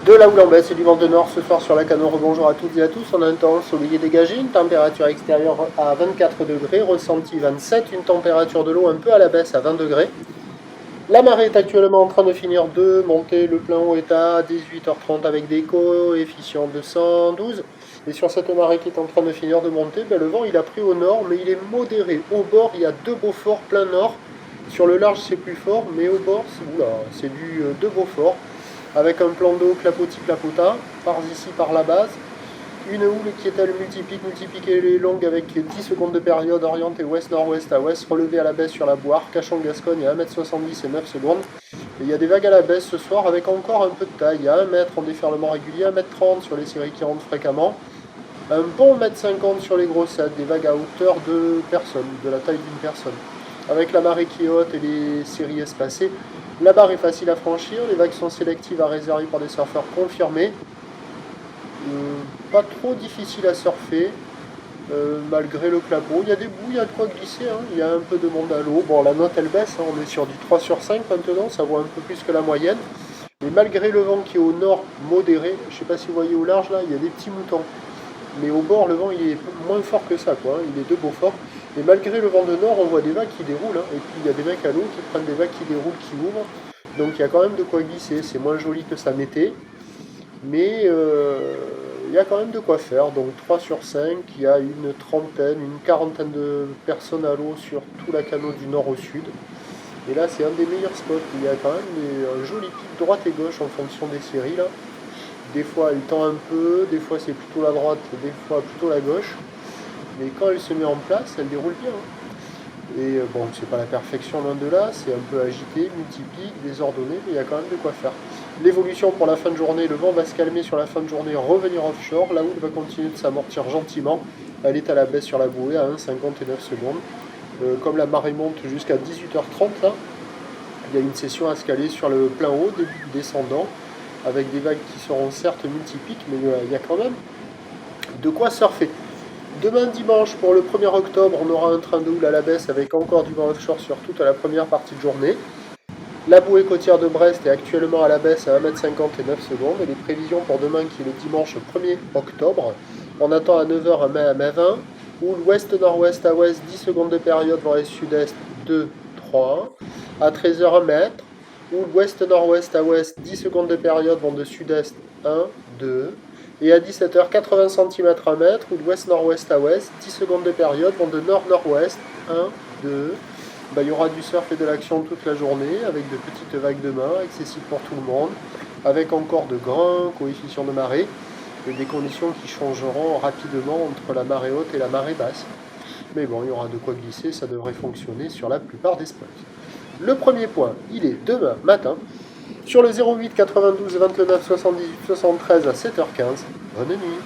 De la houle en baisse et du vent de nord ce soir sur la Canot. Rebonjour à toutes et à tous. On a un temps ensoleillé dégagé, une température extérieure à 24 degrés, ressenti 27, une température de l'eau un peu à la baisse à 20 degrés. La marée est actuellement en train de finir de monter, le plein haut est à 18h30 avec des coefficients de 112. Et sur cette marée qui est en train de finir de monter, le vent il a pris au nord, mais il est modéré. Au bord, il y a deux Beaufort plein nord. Sur le large, c'est plus fort, mais au bord, c'est du de Beaufort. Avec un plan d'eau clapotis-clapotin, par ici, par la base. Une houle qui est elle multipique et longue avec 10 secondes de période orientée ouest-nord-ouest à ouest, relevée à la baisse sur la Boire, Cachan-Gascogne à 1m70 et 9 secondes. Et il y a des vagues à la baisse ce soir avec encore un peu de taille, à 1 mètre en déferlement régulier, 1m30 sur les séries qui rentrent fréquemment, un bon 1m50 sur les grossettes, des vagues à hauteur de personne, de la taille d'une personne. Avec la marée qui est haute et les séries espacées, la barre est facile à franchir, les vagues sont sélectives à réserver par des surfeurs confirmés. Pas trop difficile à surfer, malgré le clapot. Il y a des bouts, il y a de quoi glisser, hein. Il y a un peu de monde à l'eau. Bon, la note elle baisse, hein. On est sur du 3 sur 5 maintenant, ça vaut un peu plus que la moyenne. Mais malgré le vent qui est au nord modéré, je ne sais pas si vous voyez au large là, il y a des petits moutons. Mais au bord, le vent il est moins fort que ça, quoi, hein. Il est de Beaufort. Et malgré le vent de nord, on voit des vagues qui déroulent, hein. Et puis il y a des mecs à l'eau qui prennent des vagues qui déroulent, qui ouvrent. Donc il y a quand même de quoi glisser. C'est moins joli que ça n'était. Mais il y a quand même de quoi faire. Donc 3 sur 5, il y a une trentaine, une quarantaine de personnes à l'eau sur tout la Canot du nord au sud. Et là, c'est un des meilleurs spots. Il y a quand même un joli pic droite et gauche en fonction des séries. Là. Des fois, elle tend un peu, des fois, c'est plutôt la droite, des fois, plutôt la gauche. Mais quand elle se met en place, elle déroule bien. Hein. Et bon, c'est pas la perfection loin de là, c'est un peu agité, multipique, désordonné, mais il y a quand même de quoi faire. L'évolution pour la fin de journée, le vent va se calmer sur la fin de journée, revenir offshore, la houle va continuer de s'amortir gentiment, elle est à la baisse sur la bouée à 1,59 secondes. Comme la marée monte jusqu'à 18h30, là, il y a une session à se caler sur le plein haut, descendant, avec des vagues qui seront certes multipiques, mais il y a quand même de quoi surfer. Demain dimanche, pour le 1er octobre, on aura un train de houle à la baisse avec encore du vent offshore sur toute la première partie de journée. La bouée côtière de Brest est actuellement à la baisse à 1,50 m et 9 secondes. Et les prévisions pour demain, qui est le dimanche 1er octobre, on attend à 9h à mai 20. Houle ouest-nord-ouest à ouest, 10 secondes de période, vent est-sud-est 2, 3. À 13h 1 mètre. Houle ouest-nord-ouest à ouest, 10 secondes de période, vent de sud-est 1, 2. Et à 17h, 80 cm à mètre, ou de ouest-nord-ouest à ouest, 10 secondes de période, vont de nord-nord-ouest, 1, 2. Il y aura du surf et de l'action toute la journée, avec de petites vagues de main, accessibles pour tout le monde, avec encore de grands coefficients de marée, et des conditions qui changeront rapidement entre la marée haute et la marée basse. Mais bon, il y aura de quoi glisser, ça devrait fonctionner sur la plupart des spots. Le premier point, il est demain matin, sur le 08 92 29 78 73 à 7h15. Bonne nuit.